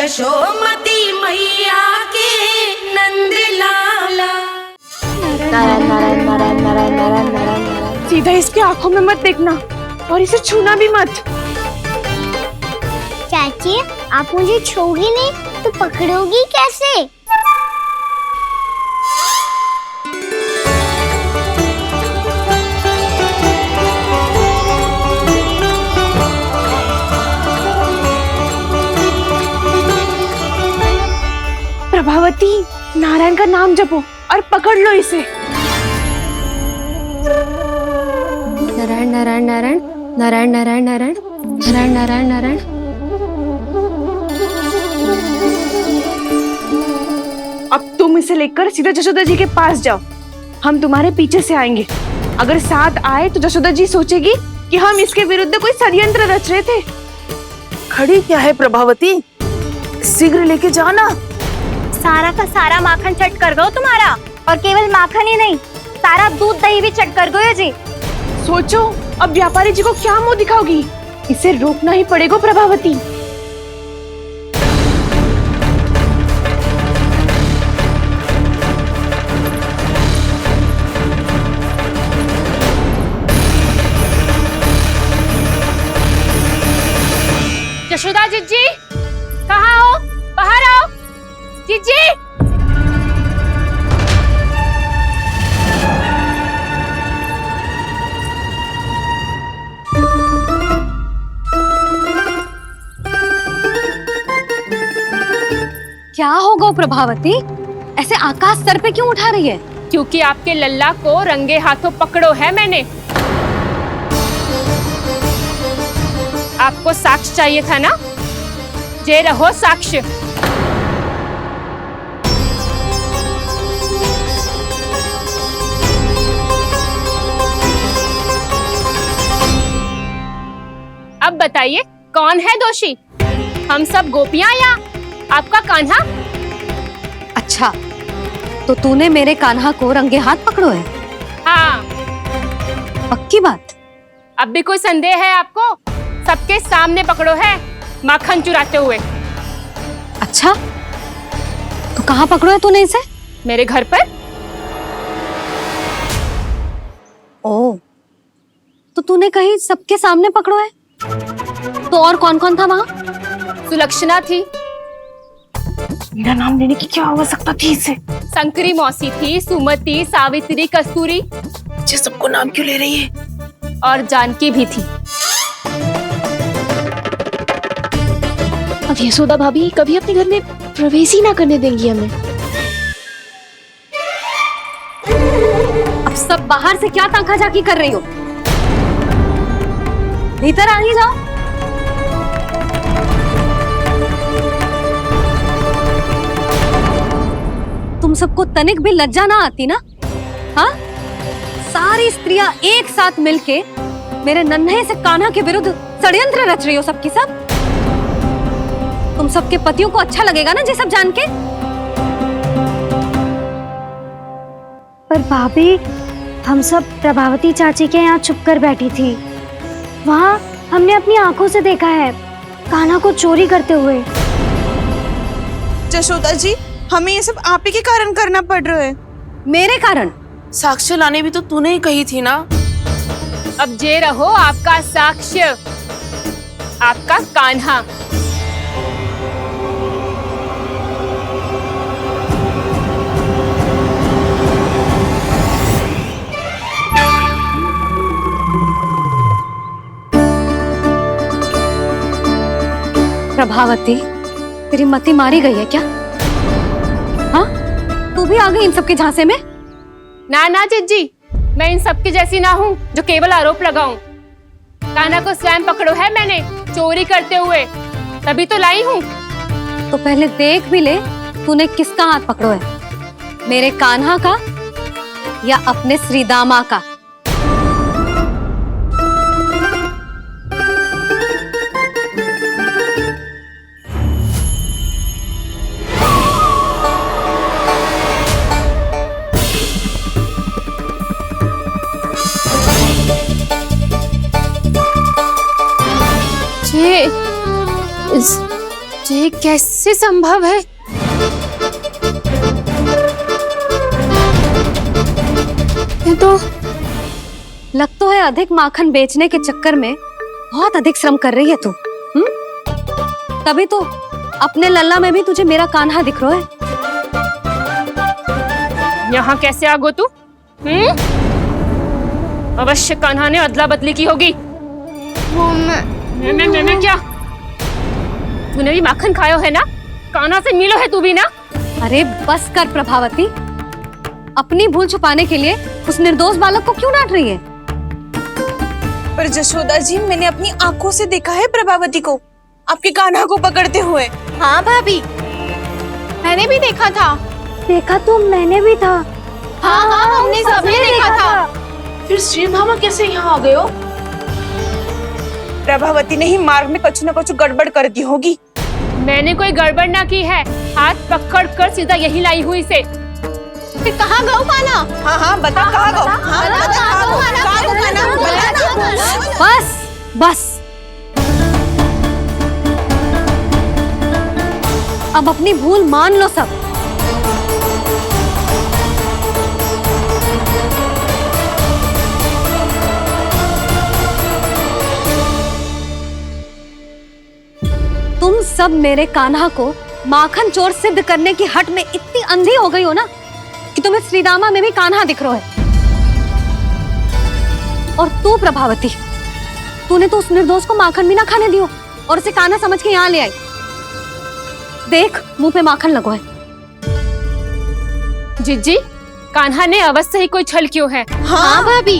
यशोमती मैया के नंद लाला। नारायण नारायण नारायण नारायण नारायण नारायण। सीधा इसके आंखों में मत देखना और इसे छूना भी मत। चाची, आप मुझे छोगी नहीं तो पकड़ोगी कैसे? प्रभावती, नारायण का नाम जपो और पकड़ लो इसे। नारायण नारायण नारायण नारायण नारायण नारायण नारायण नारायण नारायण। अब तुम इसे लेकर सीधा जशोदा जी के पास जाओ, हम तुम्हारे पीछे से आएंगे। अगर साथ आए तो जशोदा जी सोचेगी कि हम इसके विरुद्ध कोई षड्यंत्र रच रहे थे। खड़ी क्या है प्रभावती, शीघ्र लेके जाना। सारा का सारा माखन चट कर गयो तुम्हारा, और केवल माखन ही नहीं, सारा दूध दही भी चट कर गयो जी। सोचो अब व्यापारी जी को क्या मुंह दिखाओगी। इसे रोकना ही पड़ेगा प्रभावती। यशोदा जीजी, कहाँ हो? बाहर आओ जीजी। क्या हो गो प्रभावती, ऐसे आकाश सर पे क्यों उठा रही है? क्योंकि आपके लल्ला को रंगे हाथों पकड़ो है मैंने। आपको साक्ष्य चाहिए था ना, जे रहो साक्ष्य। अब बताइए कौन है दोषी, हम सब गोपियां या आपका कान्हा? अच्छा, तो तूने मेरे कान्हा को रंगे हाथ पकड़ो है? हाँ। पक्की बात? अब भी कोई संदेह है आपको? सबके सामने पकड़ो है, माखन चुराते हुए। अच्छा, तो कहाँ पकड़ो है तूने इसे? मेरे घर पर। ओ, तो तूने कहीं सबके सामने पकड़ो है? तो और कौन कौन था वहाँ? सुलक्षणा थी। मेरा नाम लेने की क्या आवश्यकता थी इसे? संकरी मौसी थी, सुमति, सावित्री, कस्तूरी। ये सबको नाम क्यों ले रही है? और जानकी भी थी। अब यशोदा भाभी कभी अपने घर में प्रवेश ही ना करने देंगी हमें। अब सब बाहर से क्या ताका झाकी कर रही हो? भीतर आ ही जाओ। तुम सबको तनिक भी लज्जा ना आती ना? हाँ, सारी स्त्रियां एक साथ मिलके मेरे नन्हे से कान्हा के विरुद्ध षड्यंत्र रच रही हो सबकी सब। तुम सबके पतियों को अच्छा लगेगा ना ये सब जान के? पर भाभी, हम सब प्रभावती चाची के यहाँ छुप कर बैठी थी। वहाँ हमने अपनी आंखों से देखा है कान्हा को चोरी करते हुए। जशोदा जी, हमें ये सब आप ही के कारण करना पड़ रहा है। मेरे कारण? साक्ष्य लाने भी तो तूने ही कही थी ना। अब जे रहो आपका साक्ष्य, आपका कान्हा। प्रभावती, तेरी मति मारी गई है क्या? हाँ, तू भी आ गई इन सबके झांसे में? ना ना जिज्जी, मैं इन सबकी जैसी ना हूँ जो केवल आरोप लगाऊं। कान्हा को स्वयं पकड़ो है मैंने चोरी करते हुए, तभी तो लाई हूँ। तो पहले देख भी ले तूने किसका हाथ पकड़ो है, मेरे कान्हा का या अपने श्रीदामा का? जे ये कैसे संभव है? ये तो लग तो है अधिक माखन बेचने के चक्कर में बहुत अधिक श्रम कर रही है तू। तभी तो अपने लल्ला में भी तुझे मेरा कान्हा दिख रहा है। यहाँ कैसे आ गो तू? अवश्य कान्हा ने अदला बदली की होगी। मैं क्या? तूने भी माखन खायो है ना? कान्हा से मिलो है तू भी ना? अरे बस कर प्रभावती, अपनी भूल छुपाने के लिए उस निर्दोष बालक को क्यों डांट रही है? पर जशोदा जी, मैंने अपनी आंखों से देखा है प्रभावती को आपके कान्हा को पकड़ते हुए। हाँ भाभी, मैंने भी देखा था। देखा तो मैंने भी था। हाँ हाँ, हमने सबने देखा था। फिर श्रीधामा कैसे यहाँ आ गए हो? प्रभावती ने ही मार्ग में कुछ न कुछ गड़बड़ कर दी होगी। मैंने कोई गड़बड़ ना की है, हाथ पकड़ कर सीधा यही लाई हुई से। फिर कहाँ गौ कान्हा? हाँ हाँ, बता कहाँ गो? हाँ बता कहाँ गो? कहाँ गो कान्हा? बता ना। बस बस, अब अपनी भूल मान लो सब। तुम सब मेरे कान्हा को माखन चोर सिद्ध करने की हट में इतनी अंधी हो गई हो ना कि तुम्हें श्रीदामा में भी कान्हा दिख रहा है। और तू प्रभावती, तूने तो उस निर्दोष को माखन भी ना खाने दियो और उसे कान्हा समझ के यहाँ ले आई। देख, मुंह पे माखन लगो है। जिज्जी, कान्हा ने अवश्य ही कोई छल क्यों है। हाँ भाभी।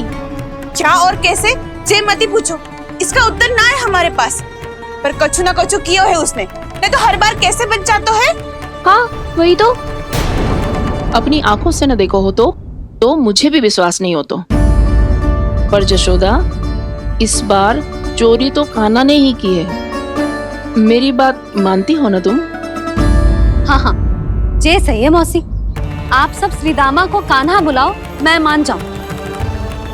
क्या और कैसे? जे मती पूछो, इसका उत्तर ना है हमारे पास। पर कछु ना कछु किया है उसने, नहीं तो हर बार कैसे बच जाता है। हाँ वही तो। अपनी आंखों से न देखो हो तो मुझे भी विश्वास नहीं हो तो। पर जशोदा, इस बार चोरी तो कान्हा ने ही की है। मेरी बात मानती हो ना तुम? हाँ हाँ, जे सही है मौसी। आप सब श्रीदामा को कान्हा बुलाओ, मैं मान जाऊं।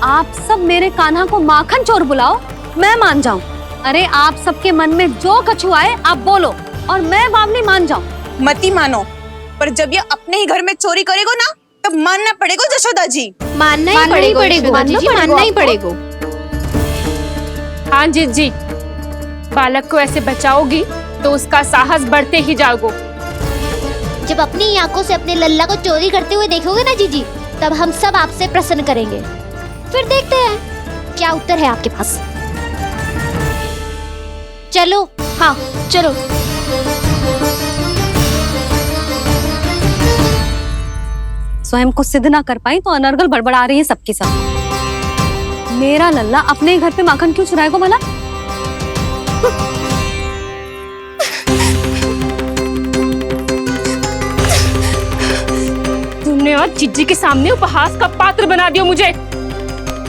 आप सब मेरे कान्हा को माखन चोर बुलाओ, मैं मान जाऊं। अरे आप सबके मन में जो कछु आए आप बोलो और मैं बावली मान जाऊं। मती मानो, पर जब ये अपने ही घर में चोरी करेगा ना, तब मानना पड़ेगा जशोदा जी। मानना ही पड़ेगा मानना ही पड़ेगा। हाँ जिज्जी, बालक को ऐसे बचाओगी तो उसका साहस बढ़ते ही जाओगे। जब अपनी आंखों से अपने लल्ला को चोरी करते हुए देखोगे ना जीजी, तब हम सब आपसे प्रसन्न करेंगे। फिर देखते हैं क्या उत्तर है आपके पास। चलो। हाँ चलो। स्वयं को सिद्ध ना कर पाई तो अनर्गल बड़बड़ा रही है सबकी सब। मेरा लल्ला अपने ही घर पे माखन क्यों चुराएगा भला? तुमने आज जिज्जी के सामने उपहास का पात्र बना दिया मुझे।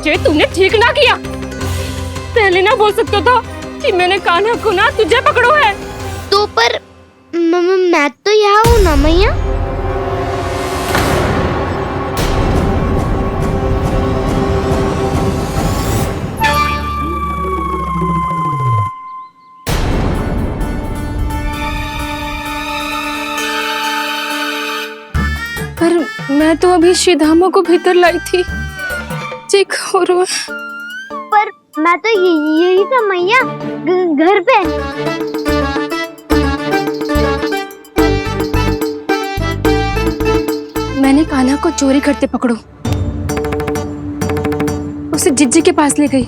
ये तुमने ठीक ना किया। पहले ना बोल सकता था कि मैंने कान्हा को ना तुझे पकड़ो है। तो पर मैं तो यहाँ हूँ ना मैया। पर मैं तो अभी श्रीधामा को भीतर लाई थी। चेक हो रहा है। पर मैं तो यही था मैया, घर पे। मैंने कान्हा को चोरी करते पकड़ो, उसे जिज्जी के पास ले गई।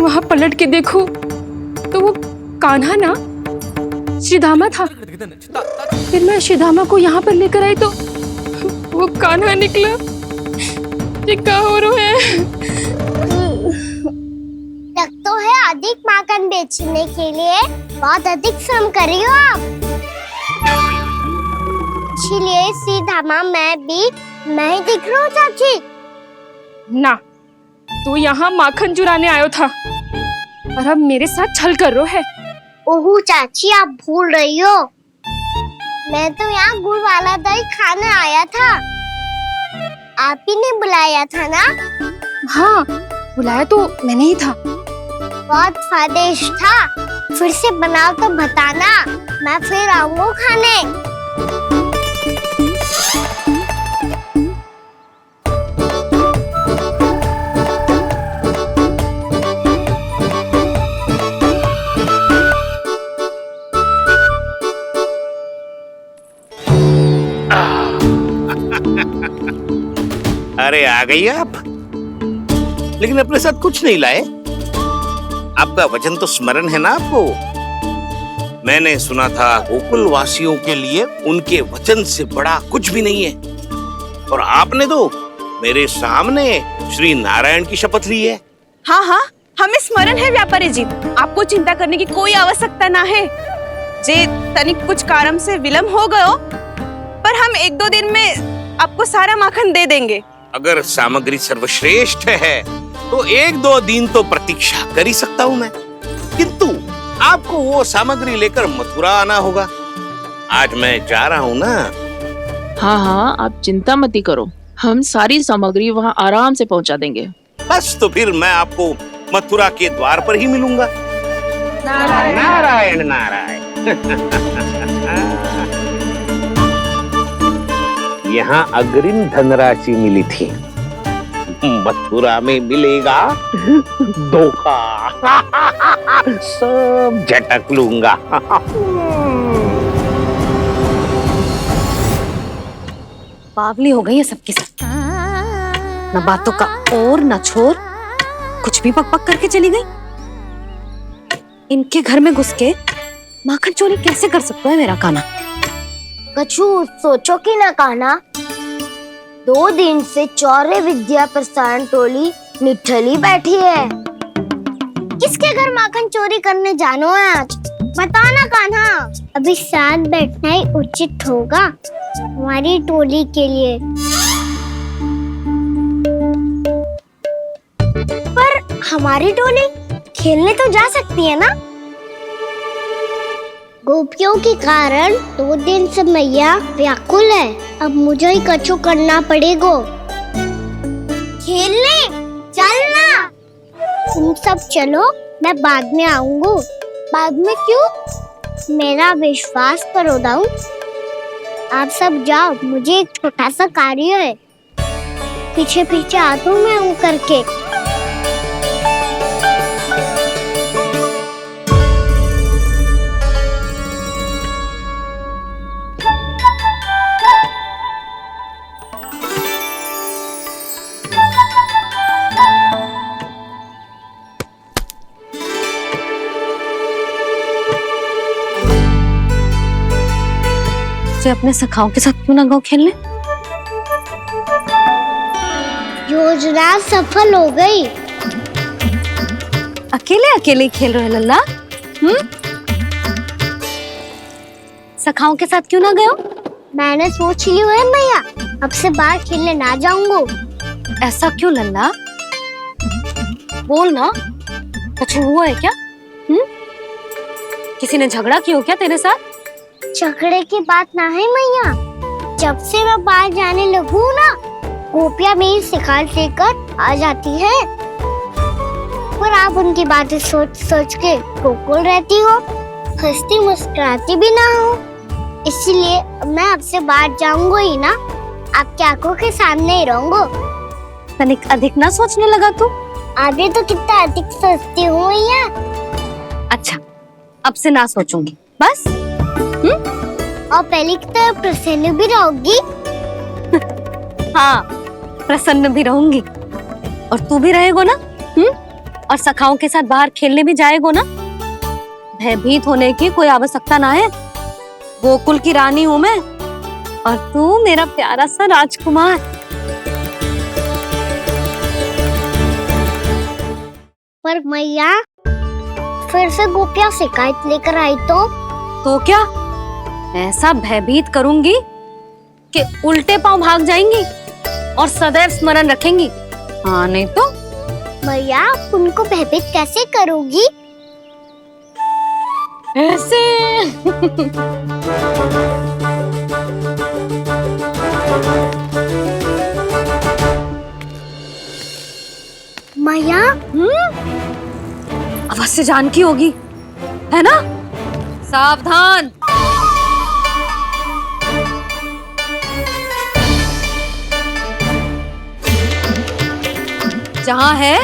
वहां पलट के देखो तो वो कान्हा ना श्रीधामा था। फिर मैं श्रीधामा को यहाँ पर लेकर आई तो वो कान्हा निकला। ये क्या हो रहा है? लग तो है अधिक माखन बेचने के लिए बहुत अधिक श्रम कर रही हो आप। इसलिए श्रीधामा मैं ही दिख रहा हूँ चाची। ना, तू यहाँ माखन चुराने आयो था और अब मेरे साथ छल कर रो है। ओह चाची, आप भूल रही हो। मैं तो यहाँ गुड़ वाला दही खाने आया था। आप ही ने बुलाया था ना? हाँ, बुलाया तो मैंने ही था। बहुत स्वादिष्ट था। फिर से बनाओ तो बताना, मैं फिर आऊंगा खाने। अरे आ गई आप, लेकिन अपने साथ कुछ नहीं लाए। आपका वचन तो स्मरण है ना आपको? मैंने सुना था गोकुल वासियों के लिए उनके वचन से बड़ा कुछ भी नहीं है, और आपने तो मेरे सामने श्री नारायण की शपथ ली है। हाँ हाँ, हमें स्मरण है व्यापारी जी, आपको चिंता करने की कोई आवश्यकता ना है। जे तनिक कुछ कारण से विलंब हो गयो, पर हम 1-2 दिन में आपको सारा माखन दे देंगे। अगर सामग्री सर्वश्रेष्ठ है तो 1-2 दिन तो प्रतीक्षा कर ही सकता हूँ मैं, किंतु आपको वो सामग्री लेकर मथुरा आना होगा। आज मैं जा रहा हूँ ना। हाँ हाँ, आप चिंता मत करो, हम सारी सामग्री वहाँ आराम से पहुँचा देंगे। बस तो फिर मैं आपको मथुरा के द्वार पर ही मिलूंगा। नारायण नारायण। यहाँ अग्रिम धनराशि मिली थी, मथुरा में मिलेगा धोखा। सब झटक लूंगा। बावली हो गई है सबकी सब, न बातों का और न छोर, कुछ भी पक पक करके चली गई। इनके घर में घुस के माखन चोरी कैसे कर सकता है मेरा काना? कछु सोचो कि ना कान्हा, 2 दिन से चौर्य विद्या प्रसारण टोली निठली बैठी है। किसके घर माखन चोरी करने जानो है आज? बताना कान्हा। अभी साथ बैठना ही उचित होगा हमारी टोली के लिए। पर हमारी टोली खेलने तो जा सकती है ना? गोपियों के कारण 2 दिन से मैया व्याकुल है, अब मुझे ही कछु करना पड़ेगा। खेलने चलना। तुम सब चलो, मैं बाद में आऊंगा। बाद में क्यों? मेरा विश्वास करो दाऊ। आप सब जाओ, मुझे एक छोटा सा कार्य है। पीछे पीछे आता हूँ मैं करके। अपने सखाओं के साथ क्यों ना गाँव खेलने? योजना सफल हो गई। अकेले अकेले खेल रहे लल्ला? सखाओं के साथ क्यों ना गए? मैंने सोच लिया है मैया, अब से बाहर खेलने ना जाऊंगा। ऐसा क्यों लल्ला? बोल ना, कुछ हुआ है क्या? किसी ने झगड़ा किया हो क्या तेरे साथ? झगड़े की बात ना है मैया, जब से मैं बाहर जाने लगू ना, गोपियां मेरी शिकार लेकर आ जाती है। पर आप उनकी बातें सोच सोच के गोकुल रहती हो, हंसती मुस्कुराती भी ना हो। इसलिए मैं आपसे बाहर जाऊंगा ही ना, आपकी आंखों के सामने ही रहूंगा। तनिक अधिक ना सोचने लगा तू? आगे तो कितना अधिक सोचती हूँ मैया। अच्छा, अब से ना सोचूंगी बस। और पहले की तरह प्रसन्न भी रहोगी? हाँ, प्रसन्न भी रहूंगी, और तू भी रहेगा ना? और सखाओं के साथ बाहर खेलने भी जाएगा ना? भयभीत होने की कोई आवश्यकता ना है। गोकुल की रानी हूँ मैं, और तू मेरा प्यारा सा राजकुमार। पर मैया, फिर से गोपियां शिकायत लेकर आई तो क्या? ऐसा भयभीत करूंगी कि उल्टे पांव भाग जाएंगी और सदैव स्मरण रखेंगी। हाँ नहीं तो? मैया, आप उनको भयभीत कैसे करोगी? ऐसे। मैया, आज से जानकी होगी, है ना? सावधान। जहां है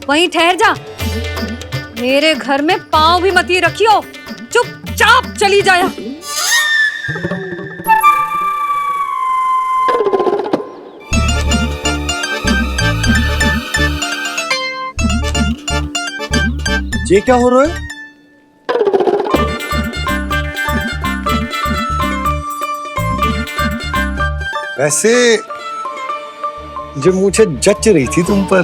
वहीं ठहर जा। मेरे घर में पांव भी मत ही रखियो, चुपचाप चली जाया। ये क्या हो रहा है? वैसे जो मुझे जच रही थी तुम पर।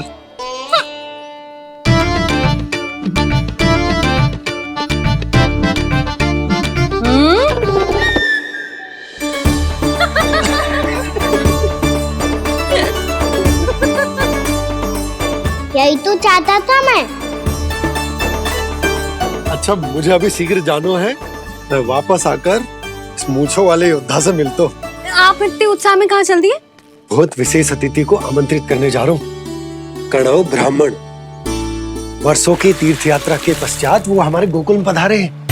यही तो चाहता था मैं। अच्छा, मुझे अभी शीघ्र जाना है। मैं वापस आकर इस मूंछों वाले योद्धा से मिलता हूँ। आप इतने उत्साह में कहाँ चल दिए? बहुत विशेष अतिथि को आमंत्रित करने जा रहा हूँ। कणव ब्राह्मण। वर्षों की तीर्थ यात्रा के पश्चात वो हमारे गोकुल में पधारे हैं।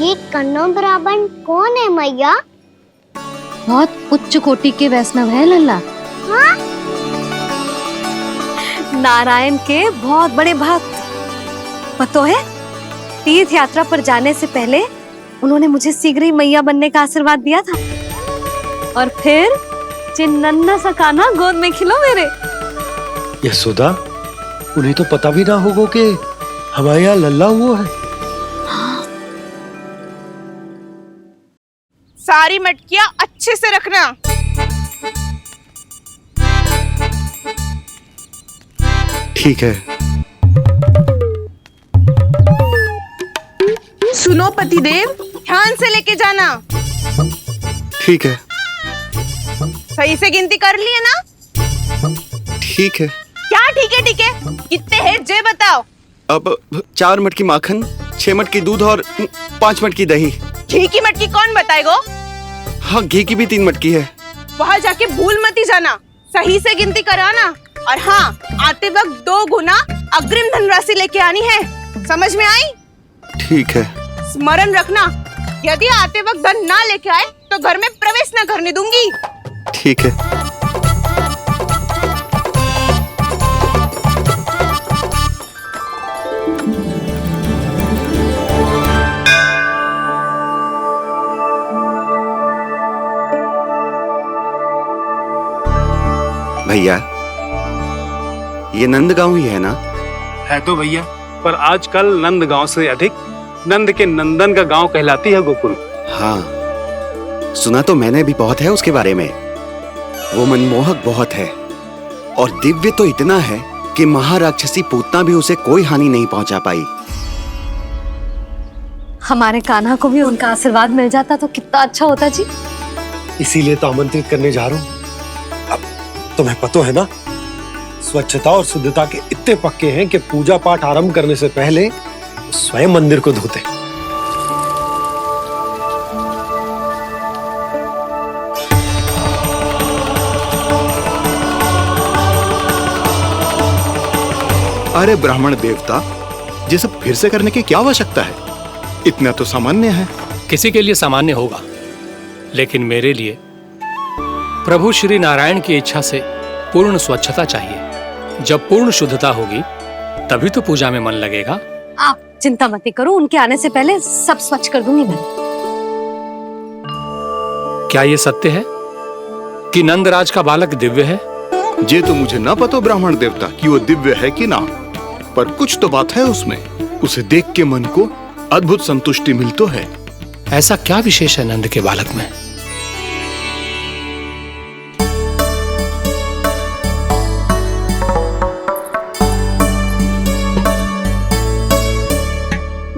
ये कन्नौ ब्राह्मण कौन है मैया? बहुत उच्च कोटि के वैष्णव है लल्ला। हाँ? नारायण के बहुत बड़े भक्त। पता है, तीर्थ यात्रा पर जाने से पहले उन्होंने मुझे शीघ्र ही मैया बनने का आशीर्वाद दिया था। और फिर चिन्नन्ना सा कान्हा गोद में खिलो मेरे। यशोदा, उन्हें तो पता भी ना होगा कि हमारे यहाँ लल्ला हुआ है। सारी मटकियां अच्छे से रखना। ठीक है। सुनो पतिदेव, ध्यान से लेके जाना। ठीक है। सही से गिनती कर लिए ना? ठीक है। क्या ठीक है ठीक है? कितने हैं जे बताओ। अब 4 मटकी माखन, 6 मटकी दूध और 5 मटकी दही। घी की मटकी कौन बताएगा? हाँ, घी की भी 3 मटकी है। वहाँ जाके भूल मत ही जाना, सही से गिनती कराना। और हाँ, आते वक्त 2 गुना अग्रिम धनराशि लेके आनी है। समझ में आई? ठीक है। स्मरण रखना, यदि आते वक्त धन ना लेके आए तो घर में प्रवेश न करने दूंगी। ठीक है। भैया, ये नंदगांव ही है ना? है तो भैया, पर आजकल नंदगांव से अधिक नंद के नंदन का गांव कहलाती है गोकुल। हाँ, सुना तो मैंने भी बहुत है उसके बारे में। वो मनमोहक बहुत है और दिव्य तो इतना है कि महाराक्षसी पूतना भी उसे कोई हानि नहीं पहुंचा पाई। हमारे कान्हा को भी उनका आशीर्वाद मिल जाता तो कितना अच्छा होता जी। इसीलिए तो आमंत्रित करने जा रहा हूँ। अब तुम्हें पता है ना, स्वच्छता और शुद्धता के इतने पक्के हैं कि पूजा पाठ आरंभ करने से पहले स्वयं मंदिर को धोते। अरे ब्राह्मण देवता, ये सब फिर से करने की क्या आवश्यकता है? इतना तो सामान्य है। किसी के लिए सामान्य होगा, लेकिन मेरे लिए प्रभु श्री नारायण की इच्छा से पूर्ण स्वच्छता चाहिए। जब पूर्ण शुद्धता होगी तभी तो पूजा में मन लगेगा। आप चिंता मत करो, उनके आने से पहले सब स्वच्छ कर दूंगी मैं। क्या ये सत्य है कि नंदराज का बालक दिव्य है? ये तो मुझे ना पता ब्राह्मण देवता कि वो दिव्य है कि ना, पर कुछ तो बात है उसमें। उसे देख के मन को अद्भुत संतुष्टि मिल तो है। ऐसा क्या विशेष है नंद के बालक में?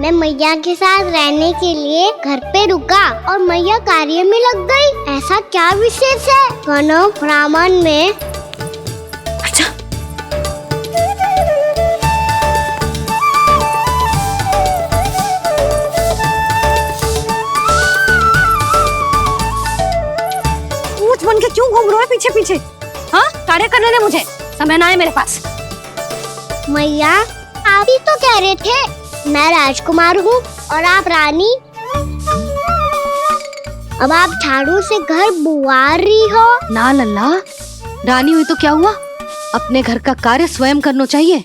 मैं मैया के साथ रहने के लिए घर पे रुका और मैया कार्य में लग गई। ऐसा क्या विशेष है कन्नौ ब्राह्मण में? अच्छा, क्यों घूम रहे हो पीछे पीछे? हाँ, कार्य करने दे मुझे, समय ना है मेरे पास। मैया आप ही तो कह रहे थे मैं राजकुमार हूँ और आप रानी। अब आप झाड़ू से घर बुआर रही हो। ना लल्ला, रानी हुई तो क्या हुआ, अपने घर का कार्य स्वयं करना चाहिए।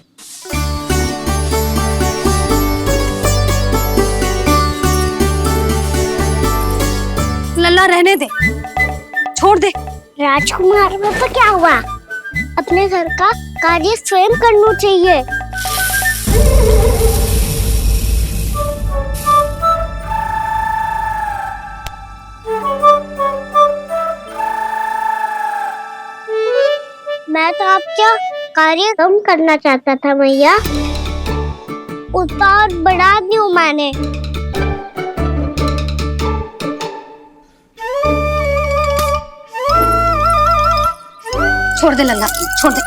लल्ला रहने दे, छोड़ दे। राजकुमार में तो क्या हुआ, अपने घर का कार्य स्वयं करना चाहिए। मैं तो आपका कार्य कम करना चाहता था मैया, उतना और बढ़ा दूं मैंने। छोड़ दे लल्ला, छोड़ दे।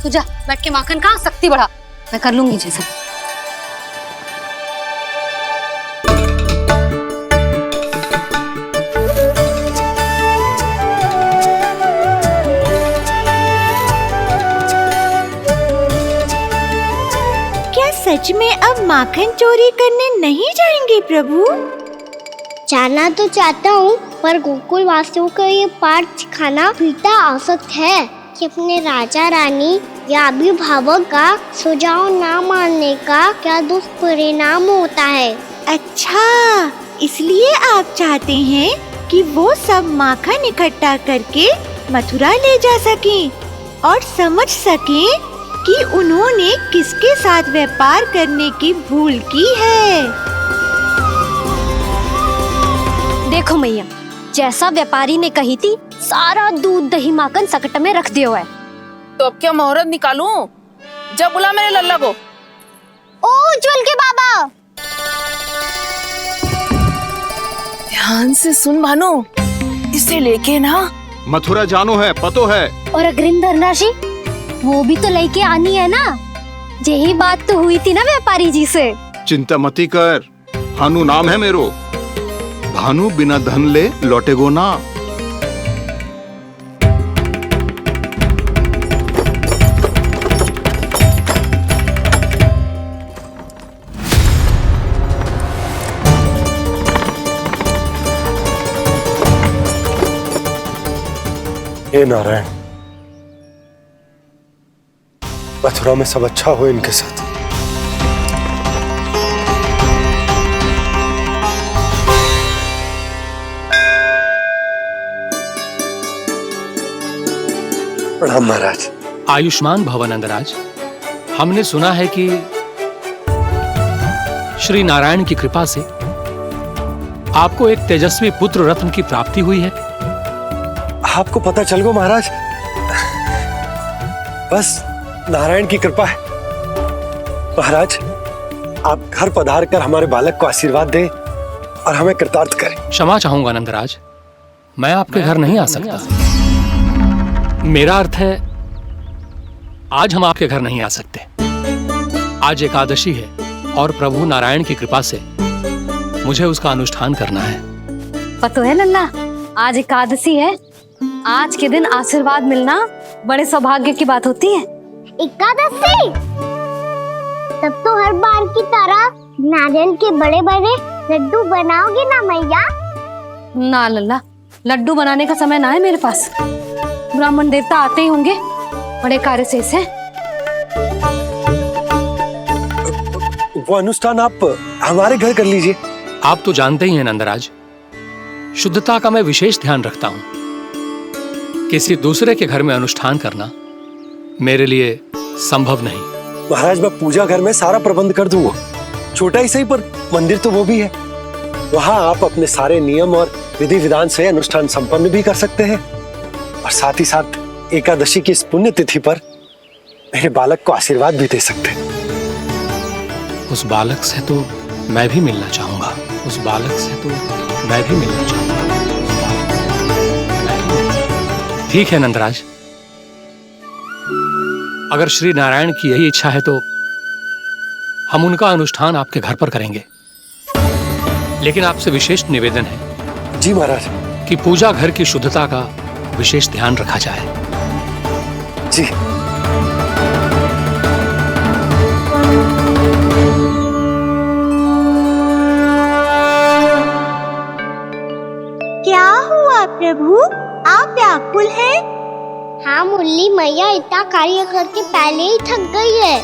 तू जा बैठ के माखन खा, शक्ति बढ़ा, मैं कर लूंगी जैसे। क्या सच में अब माखन चोरी करने नहीं जाएंगे प्रभु? जाना तो चाहता हूँ, पर गोकुल वासियों को ये पाठ सिखाना पिता आवश्यक है कि अपने राजा रानी या अभिभावक का सुझाव ना मानने का क्या दुष्परिणाम होता है। अच्छा, इसलिए आप चाहते हैं कि वो सब माखन इकट्ठा करके मथुरा ले जा सकें और समझ सकें कि उन्होंने किसके साथ व्यापार करने की भूल की है। देखो मैया, जैसा व्यापारी ने कही थी, सारा दूध दही माखन सकट में रख दिया है। तो अब क्या मुहूर्त निकालूं? जब बुला मेरे लल्ला को। ओ उज्जवल के बाबा, ध्यान से सुन भानु, इसे लेके ना मथुरा जानो है, पतो है। और अग्रिम धनराशि वो भी तो लेके आनी है ना। यही बात तो हुई थी ना व्यापारी जी से। चिंता मती कर, भानु नाम है मेरो। भानु बिना धन ले लौटेगो ना। हे नारायण, मथुरा में सब अच्छा हो इनके साथ। प्रणाम महाराज। आयुष्मान भव नंदराज। हमने सुना है कि श्री नारायण की कृपा से आपको एक तेजस्वी पुत्र रत्न की प्राप्ति हुई है। आपको पता चल गो महाराज, बस नारायण की कृपा है। महाराज, आप घर पधार कर हमारे बालक को आशीर्वाद दें और हमें कृतार्थ करें। क्षमा चाहूंगा नंदराज, मैं आपके घर नहीं आ सकता। मेरा अर्थ है, आज हम आपके घर नहीं आ सकते। आज एकादशी है और प्रभु नारायण की कृपा से मुझे उसका अनुष्ठान करना है। पता है लल्ला, आज एकादशी है। आज के दिन आशीर्वाद मिलना बड़े सौभाग्य की बात होती है। एकादशी, तब तो हर बार की तरह नारियल के बड़े बड़े लड्डू बनाओगे ना मैया? ना लल्ला, लड्डू बनाने का समय ना है मेरे पास। ब्राह्मण देवता आते ही होंगे, बड़े कार्य शेष हैं। वो अनुष्ठान आप हमारे घर कर लीजिए। आप तो जानते ही हैं नंदराज, शुद्धता का मैं विशेष ध्यान रखता हूं। किसी दूसरे के घर में अनुष्ठान करना मेरे लिए संभव नहीं। महाराज, मैं पूजा घर में सारा प्रबंध कर दूंगा। छोटा ही सही, पर मंदिर तो वो भी है। वहां आप अपने सारे नियम और विधि विधान से अनुष्ठान संपन्न भी कर सकते हैं और साथ ही साथ एकादशी की इस पुण्य तिथि पर मेरे बालक को आशीर्वाद भी दे सकते हैं। उस बालक से तो मैं भी मिलना चाहूंगा। उस बालक से तो मैं भी मिलना चाहूंगा। ठीक है नंदराज, अगर श्री नारायण की यही इच्छा है तो हम उनका अनुष्ठान आपके घर पर करेंगे। लेकिन आपसे विशेष निवेदन है। जी महाराज। कि पूजा घर की शुद्धता का विशेष ध्यान रखा जाए। जी। क्या हुआ प्रभु, आप व्याकुल हैं? हाँ मुरली, मैया इतना कार्य करके पहले ही थक गई है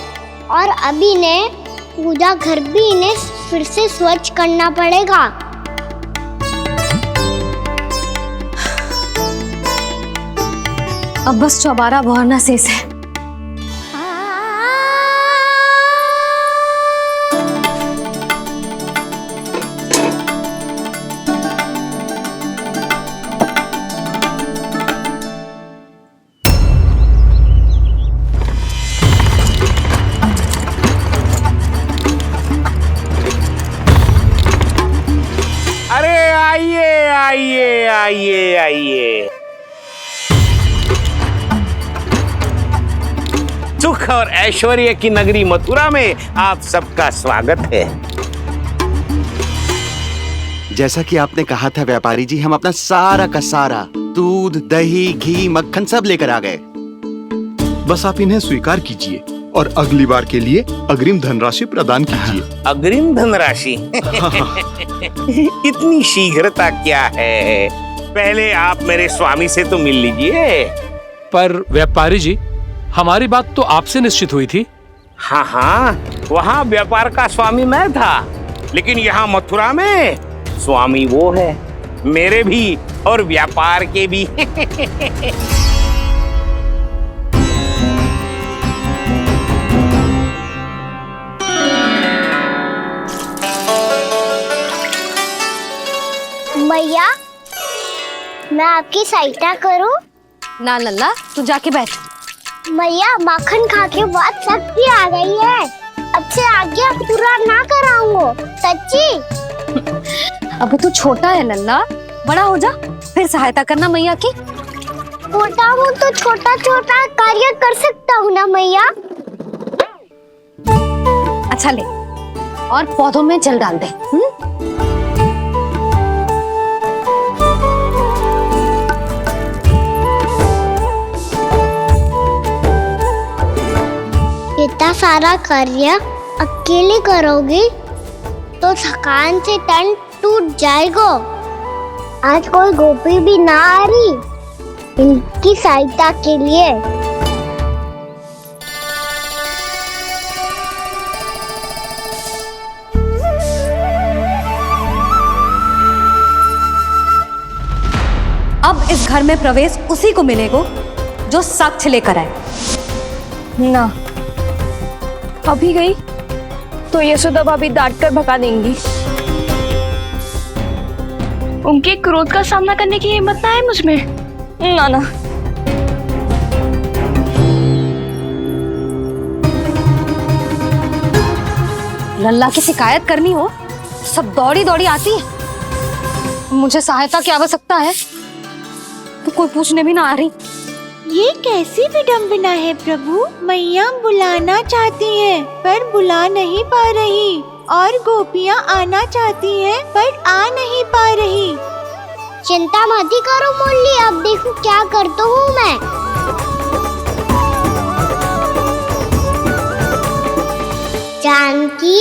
और अब इन्हें पूजा घर भी इन्हें फिर से स्वच्छ करना पड़ेगा। अब बस चौबारा बहारना शेष है। अरे आइए आइए आइए आइए, सुख और ऐश्वर्य की नगरी मथुरा में आप सबका स्वागत है। जैसा कि आपने कहा था व्यापारी जी, हम अपना सारा का सारा दूध, दही, घी, मक्खन सब लेकर आ गए। बस आप इन्हें स्वीकार कीजिए और अगली बार के लिए अग्रिम धनराशि प्रदान कीजिए। अग्रिम धनराशि? इतनी शीघ्रता क्या है? पहले आप मेरे स्वामी से तो मिल लीजिए। पर व्यापारी जी, हमारी बात तो आपसे निश्चित हुई थी। हाँ हाँ, वहाँ व्यापार का स्वामी मैं था, लेकिन यहाँ मथुरा में स्वामी वो है, मेरे भी और व्यापार के भी। मैया, मैं आपकी सहायता करूं? ना लल्ला, तू जाके बैठ। मैया, माखन खा के बहुत शक्ति आ गई है। अब से आगे पूरा ना कराऊंगा, सच्ची। अब तू छोटा है लल्ला, बड़ा हो जा फिर सहायता करना मैया की। छोटा हूँ तो छोटा छोटा कार्य कर सकता हूँ ना मैया। अच्छा ले, और पौधों में जल डाल दे। इतना सारा कार्य अकेले करोगी तो थकान से तन टूट जाएगा। आज कोई गोपी भी ना आ रही इनकी सहायता के लिए। अब इस घर में प्रवेश उसी को मिलेगा जो साक्ष्य लेकर आए। ना, अभी गई तो यशोदा भाभी डांट कर भगा देंगी। उनके क्रोध का सामना करने की हिम्मत ना है मुझ में। ना ना, लल्ला की शिकायत करनी हो सब दौड़ी दौड़ी आती है। मुझे सहायता की आवश्यकता है तो कोई पूछने भी ना आ रही। ये कैसी विडंबना है प्रभु, मैया बुलाना चाहती हैं पर बुला नहीं पा रही, और गोपियाँ आना चाहती हैं पर आ नहीं पा रही। चिंता मत करो मुरली, अब देखो क्या करता हूँ मैं। जानकी,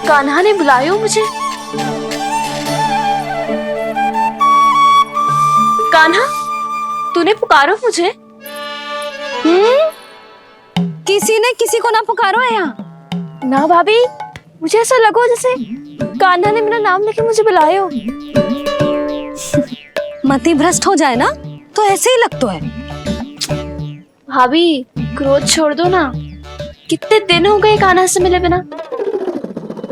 कान्हा ने बुलाया मुझे। कान्हा, तूने पुकारो मुझे। किसी ने किसी को ना पुकारो है यहाँ। ना भाभी, मुझे ऐसा लगो जैसे कान्हा ने मेरा नाम लेके मुझे बुलाया हो। मति भ्रष्ट हो जाए ना तो ऐसे ही लगता है। भाभी, क्रोध छोड़ दो ना। कितने दिन हो गए कान्हा से मिले बिना।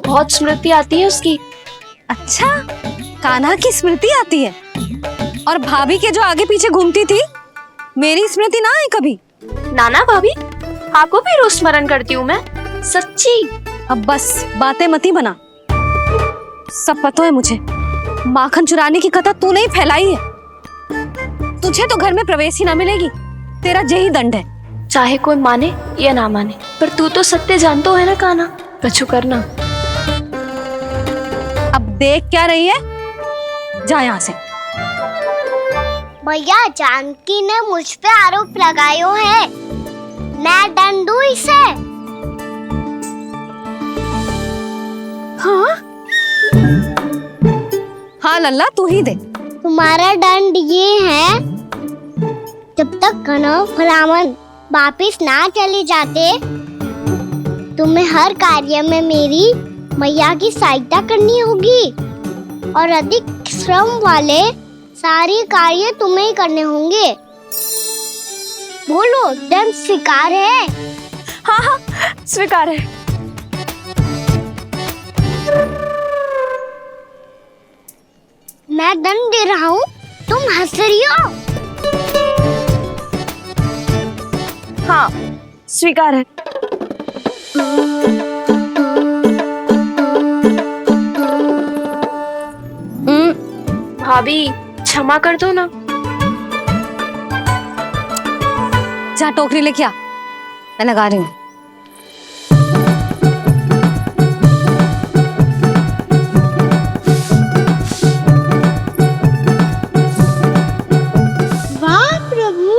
बहुत स्मृति आती है उसकी। अच्छा, कान्हा की स्मृति आती है? और भाभी के जो आगे पीछे घूमती थी, मेरी स्मृति ना है कभी? नाना भाभी, आपको भी रोज स्मरण करती हूँ मैं, सच्ची। अब बस बातें मती बना। सब पता है मुझे। माखन चुराने की कथा तूने ही फैलाई है। तुझे तो घर में प्रवेश ही ना मिलेगी। तेरा यही दंड है। चाहे कोई माने या ना माने, पर तू तो सत्य जानतो है ना कान्हा। कछु करना। देख क्या रही है? जा यहाँ से। भैया जानकी ने मुझ पे आरोप लगायो है, मैं दंड दूं इसे? हाँ हाँ लल्ला तू ही दे। तुम्हारा दंड ये है, जब तक कनव ब्राह्मण वापिस ना चले जाते, तुम्हें हर कार्य में मेरी मैया की सहायता करनी होगी और अधिक श्रम वाले सारे कार्य तुम्हें ही करने होंगे। बोलो, दंड स्वीकार है? हाँ हाँ स्वीकार है। मैं दंड दे रहा हूँ, तुम हंस रही हो? हाँ स्वीकार है। भाभी क्षमा कर दो ना। जा टोकरी लेके आ, मैं लगा रही हूँ। वाह प्रभु,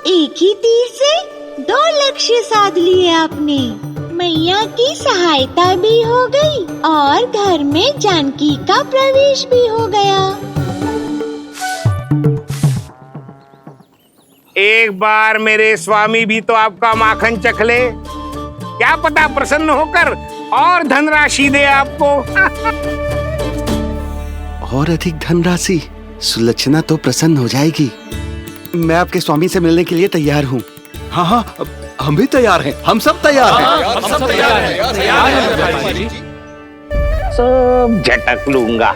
एक ही तीर से 2 लक्ष्य साध लिए आपने। मैया की सहायता भी हो गई और घर में जानकी का प्रवेश भी हो गया। एक बार मेरे स्वामी भी तो आपका माखन चख ले, क्या पता प्रसन्न होकर और धनराशि दे आपको। और अधिक धनराशि? सुलक्षणा तो प्रसन्न हो जाएगी। मैं आपके स्वामी से मिलने के लिए तैयार हूँ। हाँ हाँ, हम भी तैयार हैं, हम सब तैयार हैं। हम सब तैयार हैं। सब झटक लूंगा।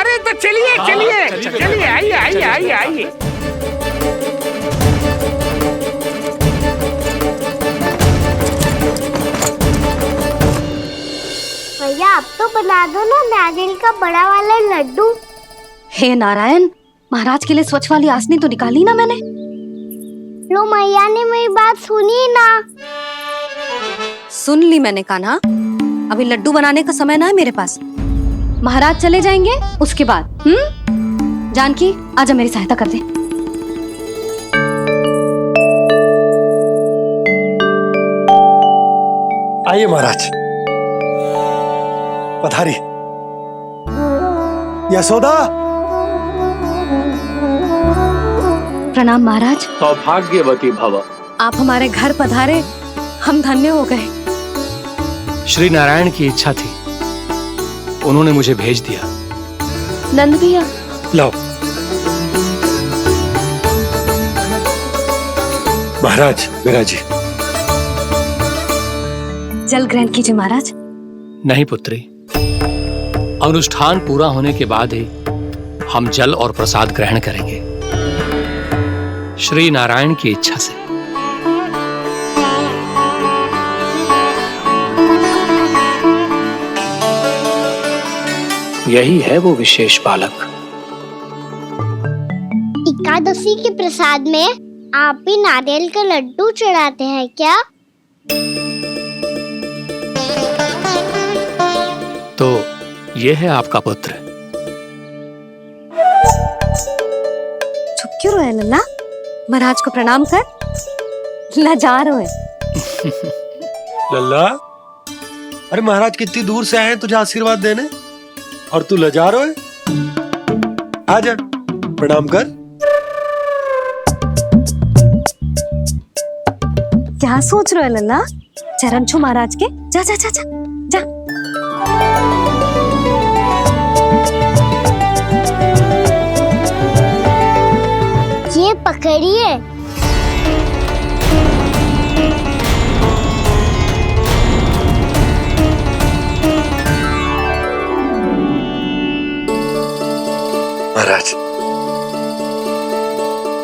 अरे तो चलिए चलिए चलिए, आइए आइए आइए आइए। भैया आप तो बना दो ना नारियल का बड़ा वाला लड्डू। हे नारायण, महाराज के लिए स्वच्छ वाली आसनी तो निकाली ना मैंने। लो मैया ने मेरी बात सुनी ना। सुन ली मैंने कान्हा, अभी लड्डू बनाने का समय ना है मेरे पास। महाराज चले जाएंगे उसके बाद। जानकी आजा मेरी सहायता कर दे। आइए महाराज, पधारी। यशोदा। प्रणाम महाराज। सौभाग्यवती भव। आप हमारे घर पधारे, हम धन्य हो गए। श्री नारायण की इच्छा थी, उन्होंने मुझे भेज दिया। नंद भैया लाओ। महाराज मेरा जी। जल ग्रहण कीजिए महाराज। नहीं पुत्री, अनुष्ठान पूरा होने के बाद ही हम जल और प्रसाद ग्रहण करेंगे, श्री नारायण की इच्छा से। यही है वो विशेष बालक। एकादशी के प्रसाद में आप भी नारियल का लड्डू चढ़ाते हैं क्या? तो ये है आपका पुत्र। चुप क्यों रहे लल्ला? महाराज को प्रणाम कर। लाजार हो। लल्ला, अरे महाराज कितनी दूर से आए हैं तुझे आशीर्वाद देने, और तू लजा रहा है? आजा प्रणाम कर। क्या सोच रहे हो लल्ला? चरण छू महाराज के। जा जा जा जा जा। ये पकड़िए। महाराज,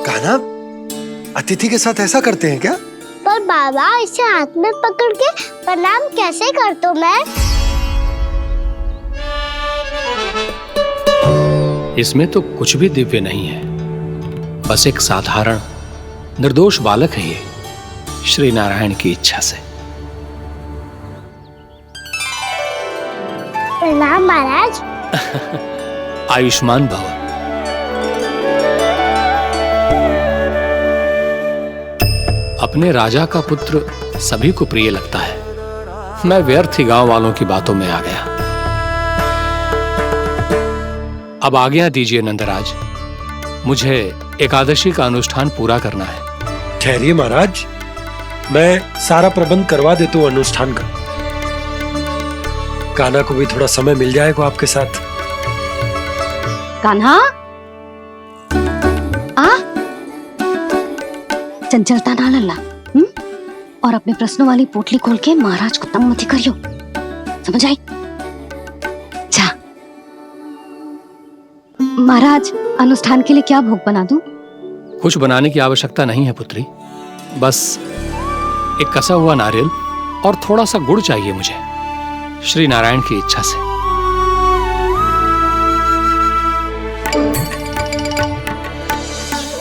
कान्हा अतिथि के साथ ऐसा करते हैं क्या? पर बाबा इसे हाथ में पकड़ के प्रणाम कैसे करता हूँ मैं? इसमें तो कुछ भी दिव्य नहीं है, बस एक साधारण निर्दोष बालक है ये, श्री नारायण की इच्छा से। प्रणाम महाराज। आयुष्मान भव। अपने राजा का पुत्र सभी को प्रिय लगता है। मैं व्यर्थ ही गांव वालों की बातों में आ गया। अब आज्ञा दीजिए नंदराज, मुझे एकादशी का अनुष्ठान पूरा करना है। ठहरिए महाराज, मैं सारा प्रबंध करवा देता हूँ अनुष्ठान का। कान्हा को भी थोड़ा समय मिल जाएगा आपके साथ। कान्हा, आ चंचलता ना लल्ला, और अपने प्रश्नों वाली पोटली खोल के महाराज को तंग मत करियो, समझ आई? जा महाराज, अनुष्ठान के लिए क्या भोग बना दूं? कुछ बनाने की आवश्यकता नहीं है पुत्री, बस एक कसा हुआ नारियल और थोड़ा सा गुड़ चाहिए मुझे, श्री नारायण की इच्छा से।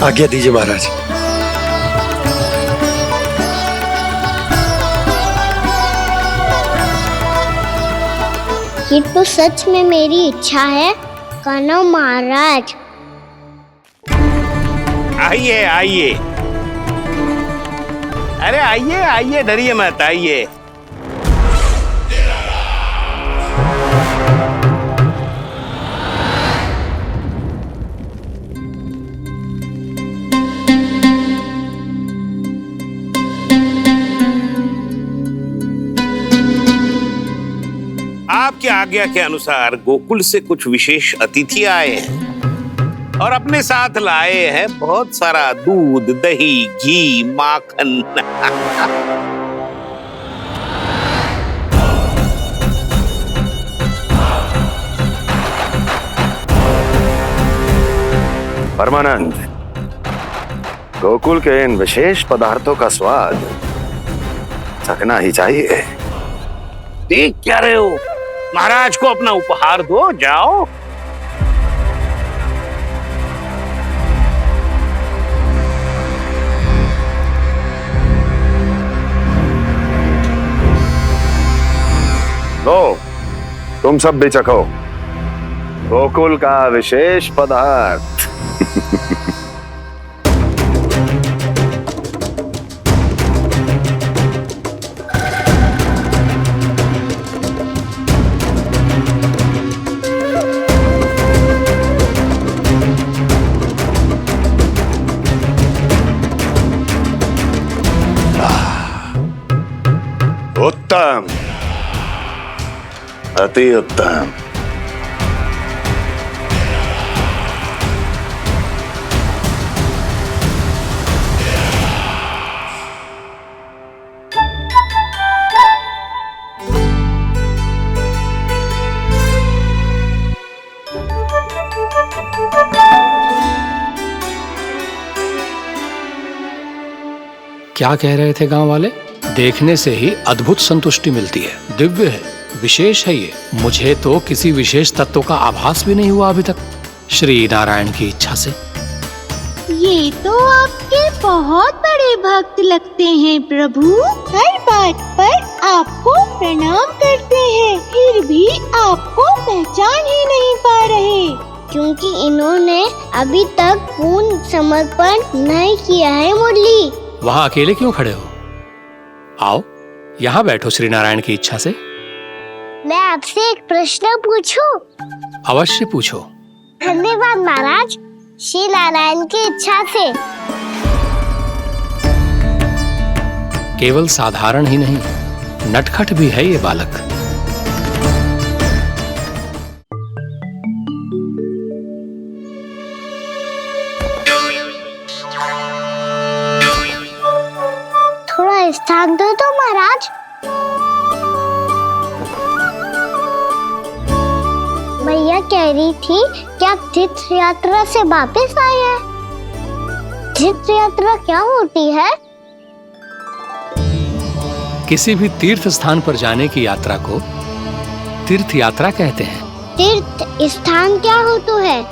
आज्ञा दीजिए महाराज। ये तो सच में मेरी इच्छा है कान्हा महाराज। आइए आइए, अरे आइए आइए, डरिए मत, आइए। आपकी आज्ञा के अनुसार गोकुल से कुछ विशेष अतिथि आए हैं और अपने साथ लाए हैं बहुत सारा दूध, दही, घी, माखन। परमानंद, गोकुल के इन विशेष पदार्थों का स्वाद चखना ही चाहिए। देख क्या रहे हो? महाराज को अपना उपहार दो, जाओ। लो, तुम सब भी चखो गोकुल का विशेष पदार्थ। उत्तम, अति उत्तम। क्या कह रहे थे गांव वाले? देखने से ही अद्भुत संतुष्टि मिलती है, दिव्य है, विशेष है ये। मुझे तो किसी विशेष तत्व का आभास भी नहीं हुआ अभी तक, श्री नारायण की इच्छा से। ये तो आपके बहुत बड़े भक्त लगते हैं प्रभु, हर बात पर आपको प्रणाम करते हैं, फिर भी आपको पहचान ही नहीं पा रहे, क्योंकि इन्होंने अभी तक पूर्ण समर्पण नहीं किया है। मुरली, वहाँ अकेले क्यों खड़े हो? आओ यहाँ बैठो श्री नारायण की इच्छा से। मैं आपसे एक प्रश्न पूछूं? अवश्य पूछो। धन्यवाद महाराज, श्री नारायण की इच्छा से। केवल साधारण ही नहीं, नटखट भी है ये बालक। थोड़ा स्थान दो तो महाराज। मैया कह रही थी कि आप तीर्थ यात्रा से वापस आए हैं। तीर्थ यात्रा क्या होती है? किसी भी तीर्थ स्थान पर जाने की यात्रा को तीर्थ यात्रा कहते हैं। तीर्थ स्थान क्या हो तो है?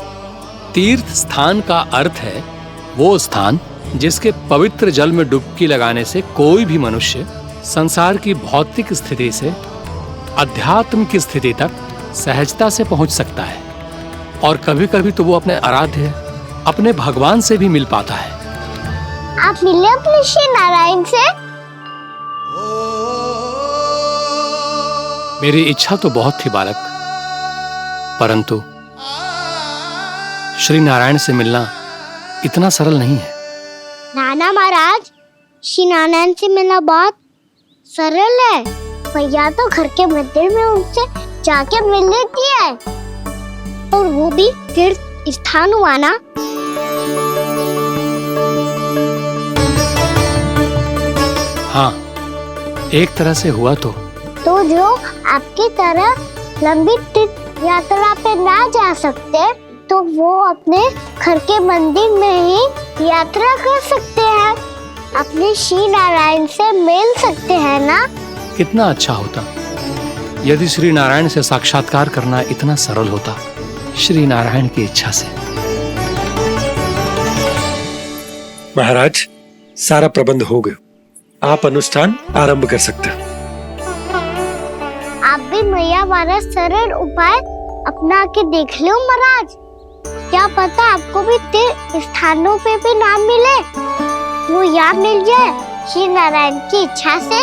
तीर्थ स्थान का अर्थ है वो स्थान जिसके पवित्र जल में डुबकी लगाने से कोई भी मनुष्य संसार की भौतिक स्थिति से अध्यात्म की स्थिति तक सहजता से पहुंच सकता है, और कभी कभी तो वो अपने आराध्य, अपने भगवान से भी मिल पाता है। आप मिले अपने श्री नारायण से? मेरी इच्छा तो बहुत थी बालक, परंतु श्री नारायण से मिलना इतना सरल नहीं है। नाना महाराज, श्री नारायण से मिलना बहुत सरल है। भैया तो घर के मंदिर में उनसे जाके मिल लेती है, और वो भी तीर्थ स्थान हुआ ना। हाँ, एक तरह से हुआ तो जो आपकी तरह लंबी तीर्थ यात्रा पे ना जा सकते, तो वो अपने घर के मंदिर में ही यात्रा कर सकते हैं, अपने श्री नारायण से मिल सकते हैं ना। कितना अच्छा होता यदि श्री नारायण से साक्षात्कार करना इतना सरल होता, श्री नारायण की इच्छा से। महाराज, सारा प्रबंध हो गया, आप अनुष्ठान आरंभ कर सकते हैं। आप भी मैया वाला सरल उपाय अपना के देख लो महाराज। क्या पता आपको भी तीर्थ स्थानों पे भी नाम मिले, वो याद मिल जाए श्री नारायण की इच्छा से।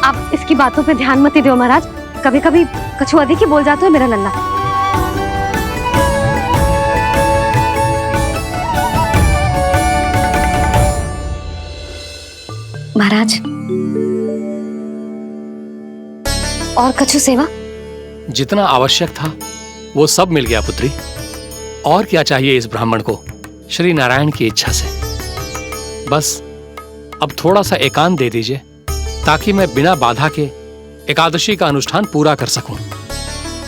आप इसकी बातों पे ध्यान मत दो महाराज, कभी कभी कछुआ देखी बोल जाता है मेरा लल्ला। महाराज, और कछु सेवा? जितना आवश्यक था वो सब मिल गया पुत्री। और क्या चाहिए इस ब्राह्मण को श्री नारायण की इच्छा से? बस अब थोड़ा सा एकांत दे दीजिए, ताकि मैं बिना बाधा के एकादशी का अनुष्ठान पूरा कर सकूं।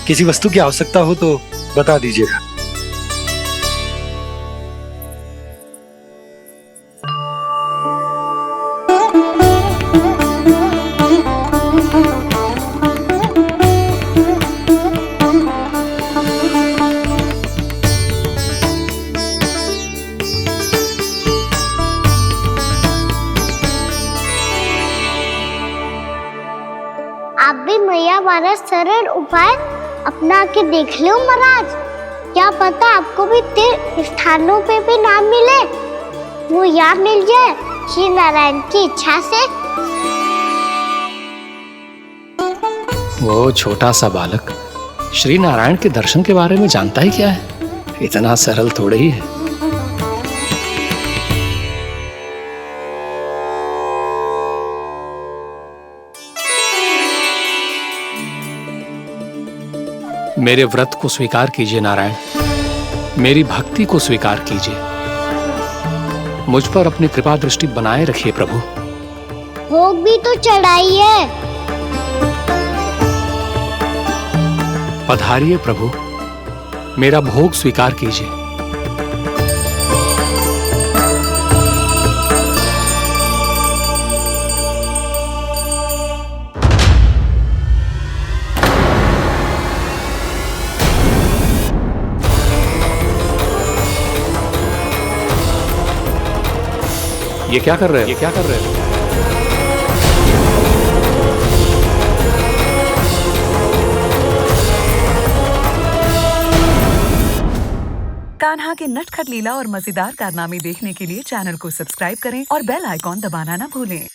किसी वस्तु की आवश्यकता हो तो बता दीजिएगा। आप भी मैया वाला सरल उपाय अपना के देख लो महाराज। क्या पता आपको भी तीर्थ स्थानों पे भी नाम मिले, वो याद मिल जाए श्री नारायण की इच्छा से। वो छोटा सा बालक श्री नारायण के दर्शन के बारे में जानता ही क्या है? इतना सरल थोड़े ही है। मेरे व्रत को स्वीकार कीजिए नारायण, मेरी भक्ति को स्वीकार कीजिए, मुझ पर अपनी कृपा दृष्टि बनाए रखिए प्रभु। भोग भी तो चढ़ाइए। पधारिए प्रभु, मेरा भोग स्वीकार कीजिए। ये क्या कर रहे हैं? ये क्या कर रहे हैं? कान्हा के नटखट लीला और मजेदार कारनामे देखने के लिए चैनल को सब्सक्राइब करें और बेल आइकॉन दबाना ना भूलें।